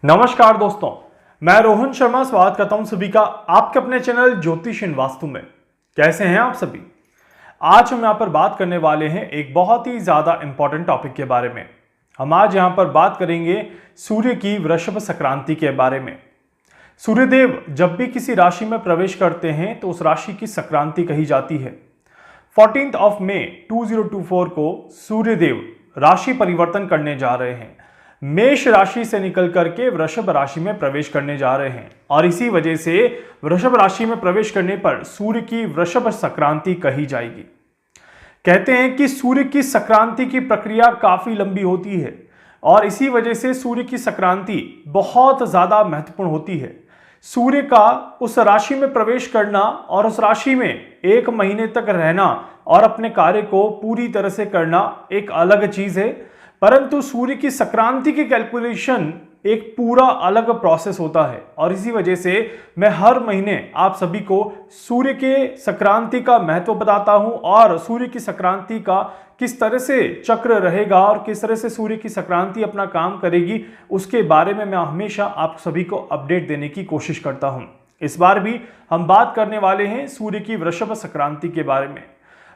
नमस्कार दोस्तों, मैं रोहन शर्मा स्वागत करता हूं सभी का आपके अपने चैनल ज्योतिष इन वास्तु में। कैसे हैं आप सभी? आज हम यहां पर बात करने वाले हैं एक बहुत ही ज्यादा इंपॉर्टेंट टॉपिक के बारे में। हम आज यहां पर बात करेंगे सूर्य की वृषभ संक्रांति के बारे में। सूर्यदेव जब भी किसी राशि में प्रवेश करते हैं तो उस राशि की संक्रांति कही जाती है। 14 मई 2024 को सूर्यदेव राशि परिवर्तन करने जा रहे हैं। मेष राशि से निकल करके वृषभ राशि में प्रवेश करने जा रहे हैं और इसी वजह से वृषभ राशि में प्रवेश करने पर सूर्य की वृषभ संक्रांति कही जाएगी। कहते हैं कि सूर्य की संक्रांति की प्रक्रिया काफी लंबी होती है और इसी वजह से सूर्य की संक्रांति बहुत ज्यादा महत्वपूर्ण होती है। सूर्य का उस राशि में प्रवेश करना और उस राशि में एक महीने तक रहना और अपने कार्य को पूरी तरह से करना एक अलग चीज है, परंतु सूर्य की संक्रांति की कैलकुलेशन एक पूरा अलग प्रोसेस होता है और इसी वजह से मैं हर महीने आप सभी को सूर्य के संक्रांति का महत्व बताता हूं और सूर्य की संक्रांति का किस तरह से चक्र रहेगा और किस तरह से सूर्य की संक्रांति अपना काम करेगी उसके बारे में मैं हमेशा आप सभी को अपडेट देने की कोशिश करता हूं। इस बार भी हम बात करने वाले हैं सूर्य की वृषभ संक्रांति के बारे में।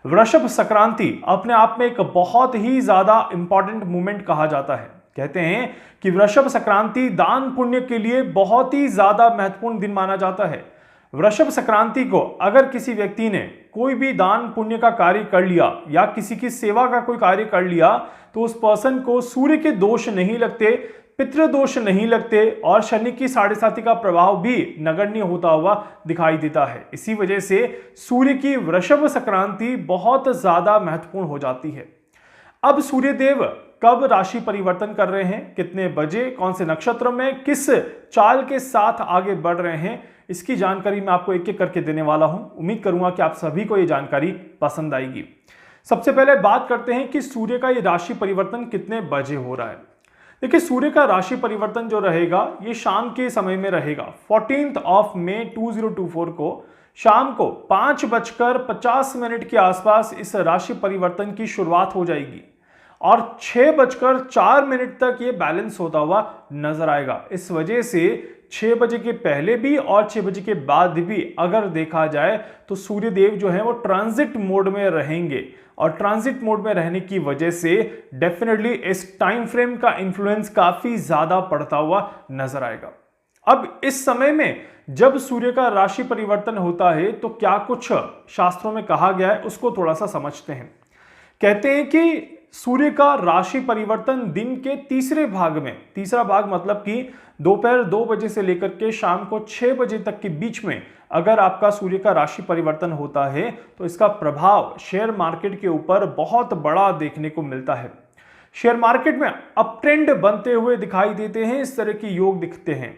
वृषभ संक्रांति अपने आप में एक बहुत ही ज्यादा इंपॉर्टेंट मूवमेंट कहा जाता है। कहते हैं कि वृषभ संक्रांति दान पुण्य के लिए बहुत ही ज्यादा महत्वपूर्ण दिन माना जाता है। वृषभ संक्रांति को अगर किसी व्यक्ति ने कोई भी दान पुण्य का कार्य कर लिया या किसी की सेवा का कोई कार्य कर लिया तो उस पर्सन को सूर्य के दोष नहीं लगते, पितृदोष नहीं लगते और शनि की साढ़े साथी का प्रभाव भी नगण्य होता हुआ दिखाई देता है। इसी वजह से सूर्य की वृषभ संक्रांति बहुत ज्यादा महत्वपूर्ण हो जाती है। अब सूर्यदेव कब राशि परिवर्तन कर रहे हैं, कितने बजे, कौन से नक्षत्र में, किस चाल के साथ आगे बढ़ रहे हैं, इसकी जानकारी मैं आपको एक एक करके देने वाला हूं। उम्मीद करूंगा कि आप सभी को यह जानकारी पसंद आएगी। सबसे पहले बात करते हैं कि सूर्य का यह राशि परिवर्तन कितने बजे हो रहा है। देखिए, सूर्य का राशि परिवर्तन जो रहेगा ये शाम के समय में रहेगा। 14 मई 2024 को शाम को 5:50 के आसपास इस राशि परिवर्तन की शुरुआत हो जाएगी और 6:04 तक ये बैलेंस होता हुआ नजर आएगा। इस वजह से 6 बजे के पहले भी और 6 बजे के बाद भी अगर देखा जाए तो सूर्यदेव जो है वो ट्रांजिट मोड में रहेंगे और ट्रांजिट मोड में रहने की वजह से डेफिनेटली इस टाइम फ्रेम का इंफ्लुएंस काफी ज्यादा पड़ता हुआ नजर आएगा। अब इस समय में जब सूर्य का राशि परिवर्तन होता है तो क्या कुछ शास्त्रों में कहा गया है उसको थोड़ा सा समझते हैं। कहते हैं कि सूर्य का राशि परिवर्तन दिन के तीसरे भाग में, तीसरा भाग मतलब कि दोपहर 2 बजे से लेकर के शाम को 6 बजे तक के बीच में अगर आपका सूर्य का राशि परिवर्तन होता है तो इसका प्रभाव शेयर मार्केट के ऊपर बहुत बड़ा देखने को मिलता है। शेयर मार्केट में अप ट्रेंड बनते हुए दिखाई देते हैं, इस तरह के योग दिखते हैं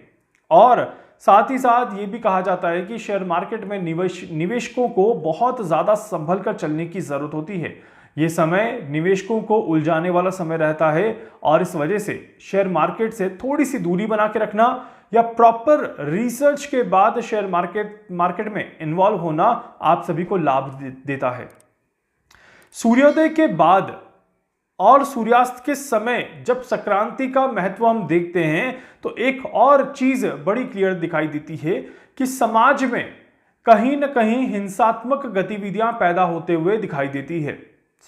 और साथ ही साथ ये भी कहा जाता है कि शेयर मार्केट में निवेशकों को बहुत ज्यादा संभल कर चलने की जरूरत होती है। ये समय निवेशकों को उलझाने वाला समय रहता है और इस वजह से शेयर मार्केट से थोड़ी सी दूरी बना के रखना या प्रॉपर रिसर्च के बाद शेयर मार्केट में इन्वॉल्व होना आप सभी को लाभ देता है। सूर्योदय के बाद और सूर्यास्त के समय जब संक्रांति का महत्व हम देखते हैं तो एक और चीज बड़ी क्लियर दिखाई देती है कि समाज में कहीं ना कहीं हिंसात्मक गतिविधियां पैदा होते हुए दिखाई देती है।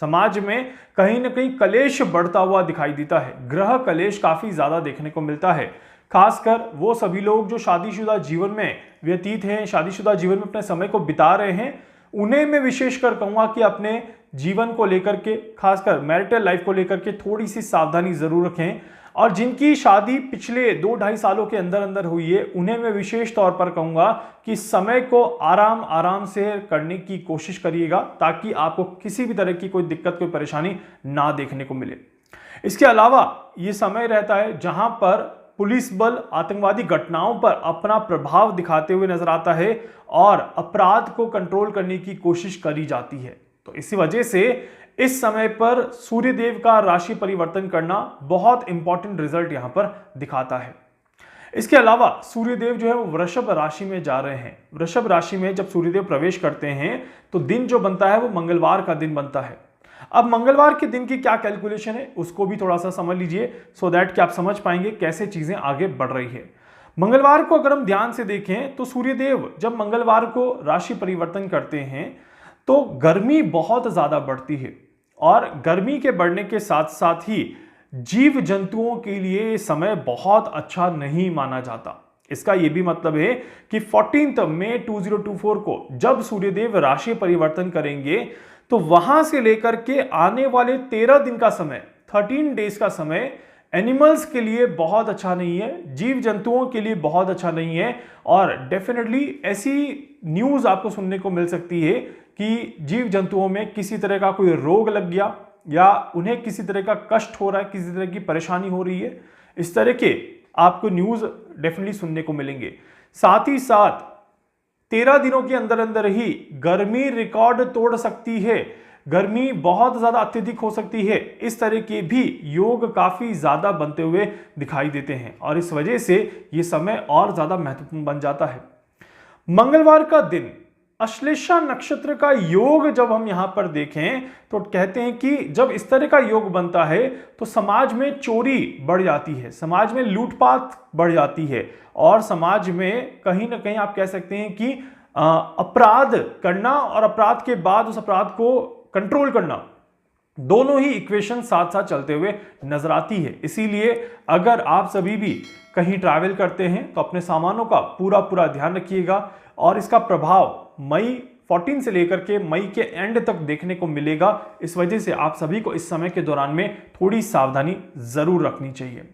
समाज में कहीं ना कहीं कलेश बढ़ता हुआ दिखाई देता है। ग्रह कलेश काफी ज्यादा देखने को मिलता है। खासकर वो सभी लोग जो शादीशुदा जीवन में व्यतीत हैं, शादीशुदा जीवन में अपने समय को बिता रहे हैं, उन्हें मैं विशेषकर कहूंगा कि अपने जीवन को लेकर के, खासकर मैरिटल लाइफ को लेकर के थोड़ी सी सावधानी जरूर रखें और जिनकी शादी पिछले 2-2.5 सालों के अंदर अंदर हुई है उन्हें मैं विशेष तौर पर कहूंगा कि समय को आराम से करने की कोशिश करिएगा ताकि आपको किसी भी तरह की कोई दिक्कत, कोई परेशानी ना देखने को मिले। इसके अलावा ये समय रहता है जहां पर पुलिस बल आतंकवादी घटनाओं पर अपना प्रभाव दिखाते हुए नजर आता है और अपराध को कंट्रोल करने की कोशिश करी जाती है। तो इसी वजह से इस समय पर सूर्यदेव का राशि परिवर्तन करना बहुत इंपॉर्टेंट रिजल्ट यहां पर दिखाता है। इसके अलावा सूर्यदेव जो है वो वृषभ राशि में जा रहे हैं। वृषभ राशि में जब सूर्यदेव प्रवेश करते हैं तो दिन जो बनता है वो मंगलवार का दिन बनता है। अब मंगलवार के दिन की क्या कैलकुलेशन है उसको भी थोड़ा सा समझ लीजिए, सो दैट कि आप समझ पाएंगे कैसे चीजें आगे बढ़ रही है। मंगलवार को अगर हम ध्यान से देखें तो सूर्यदेव जब मंगलवार को राशि परिवर्तन करते हैं तो गर्मी बहुत ज्यादा बढ़ती है, और गर्मी के बढ़ने के साथ साथ ही जीव जंतुओं के लिए समय बहुत अच्छा नहीं माना जाता। इसका यह भी मतलब है कि 14 मई 2024 को जब सूर्यदेव राशि परिवर्तन करेंगे तो वहां से लेकर के आने वाले 13 दिन का समय, 13 डेज का समय एनिमल्स के लिए बहुत अच्छा नहीं है, जीव जंतुओं के लिए बहुत अच्छा नहीं है। और डेफिनेटली ऐसी न्यूज आपको सुनने को मिल सकती है कि जीव जंतुओं में किसी तरह का कोई रोग लग गया या उन्हें किसी तरह का कष्ट हो रहा है, किसी तरह की परेशानी हो रही है। इस तरह के आपको न्यूज डेफिनेटली सुनने को मिलेंगे। साथ ही साथ 13 दिनों के अंदर अंदर ही गर्मी रिकॉर्ड तोड़ सकती है, गर्मी बहुत ज्यादा अत्यधिक हो सकती है। इस तरह के भी योग काफी ज्यादा बनते हुए दिखाई देते हैं और इस वजह से यह समय और ज्यादा महत्वपूर्ण बन जाता है। मंगलवार का दिन अश्लेषा नक्षत्र का योग जब हम यहां पर देखें तो कहते हैं कि जब इस तरह का योग बनता है तो समाज में चोरी बढ़ जाती है, समाज में लूटपाट बढ़ जाती है और समाज में कहीं ना कहीं आप कह सकते हैं कि अपराध करना और अपराध के बाद उस अपराध को कंट्रोल करना, दोनों ही इक्वेशन साथ साथ चलते हुए नजर आती है। इसीलिए अगर आप सभी भी कहीं ट्रैवल करते हैं तो अपने सामानों का पूरा पूरा ध्यान रखिएगा और इसका प्रभाव मई 14 से लेकर के मई के एंड तक देखने को मिलेगा। इस वजह से आप सभी को इस समय के दौरान में थोड़ी सावधानी जरूर रखनी चाहिए।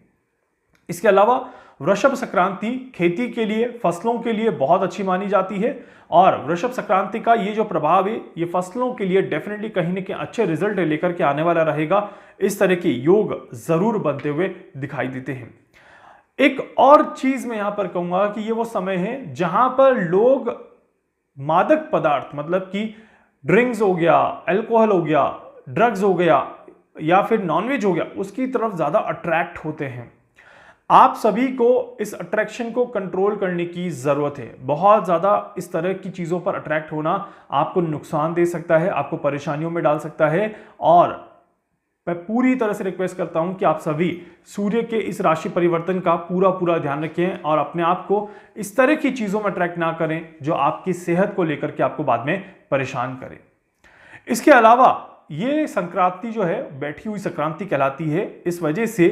इसके अलावा वृषभ संक्रांति खेती के लिए, फसलों के लिए बहुत अच्छी मानी जाती है और वृषभ संक्रांति का ये जो प्रभाव है ये फसलों के लिए डेफिनेटली कहीं ना कहीं अच्छे रिजल्ट लेकर के आने वाला रहेगा। इस तरह के योग जरूर बनते हुए दिखाई देते हैं। एक और चीज मैं यहां पर कहूंगा कि ये वो समय है जहां पर लोग मादक पदार्थ मतलब कि ड्रिंक्स हो गया, अल्कोहल हो गया, ड्रग्स हो गया या फिर नॉनवेज हो गया, उसकी तरफ ज्यादा अट्रैक्ट होते हैं। आप सभी को इस अट्रैक्शन को कंट्रोल करने की जरूरत है। बहुत ज्यादा इस तरह की चीजों पर अट्रैक्ट होना आपको नुकसान दे सकता है, आपको परेशानियों में डाल सकता है और मैं पूरी तरह से रिक्वेस्ट करता हूं कि आप सभी सूर्य के इस राशि परिवर्तन का पूरा पूरा ध्यान रखें और अपने आप को इस तरह की चीजों में अट्रैक्ट ना करें जो आपकी सेहत को लेकर के आपको बाद में परेशान करें। इसके अलावा ये संक्रांति जो है बैठी हुई संक्रांति कहलाती है। इस वजह से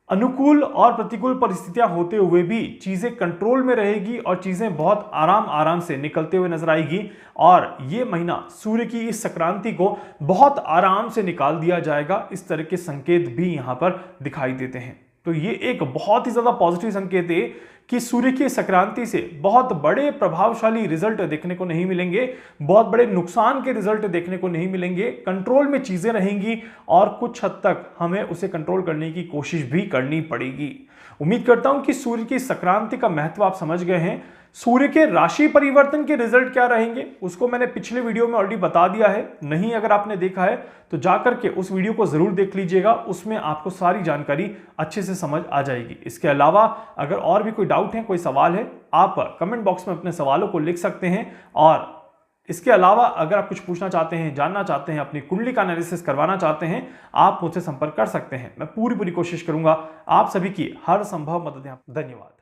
अनुकूल और प्रतिकूल परिस्थितियां होते हुए भी चीजें कंट्रोल में रहेगी और चीजें बहुत आराम से निकलते हुए नजर आएगी और ये महीना सूर्य की इस संक्रांति को बहुत आराम से निकाल दिया जाएगा। इस तरह के संकेत भी यहां पर दिखाई देते हैं। तो ये एक बहुत ही ज्यादा पॉजिटिव संकेत है कि सूर्य की संक्रांति से बहुत बड़े प्रभावशाली रिजल्ट देखने को नहीं मिलेंगे, बहुत बड़े नुकसान के रिजल्ट देखने को नहीं मिलेंगे। कंट्रोल में चीजें रहेंगी और कुछ हद तक हमें उसे कंट्रोल करने की कोशिश भी करनी पड़ेगी। उम्मीद करता हूं कि सूर्य की संक्रांति का महत्व आप समझ गए हैं। सूर्य के राशि परिवर्तन के रिजल्ट क्या रहेंगे उसको मैंने पिछले वीडियो में ऑलरेडी बता दिया है। नहीं अगर आपने देखा है तो जाकर के उस वीडियो को जरूर देख लीजिएगा, उसमें आपको सारी जानकारी अच्छे से समझ आ जाएगी। इसके अलावा अगर और भी कोई डाउट है, कोई सवाल है, आप कमेंट बॉक्स में अपने सवालों को लिख सकते हैं। और इसके अलावा अगर आप कुछ पूछना चाहते हैं, जानना चाहते हैं, अपनी कुंडली का एनालिसिस करवाना चाहते हैं, आप मुझसे संपर्क कर सकते हैं। मैं पूरी कोशिश करूंगा आप सभी की हर संभव मदद दें। धन्यवाद।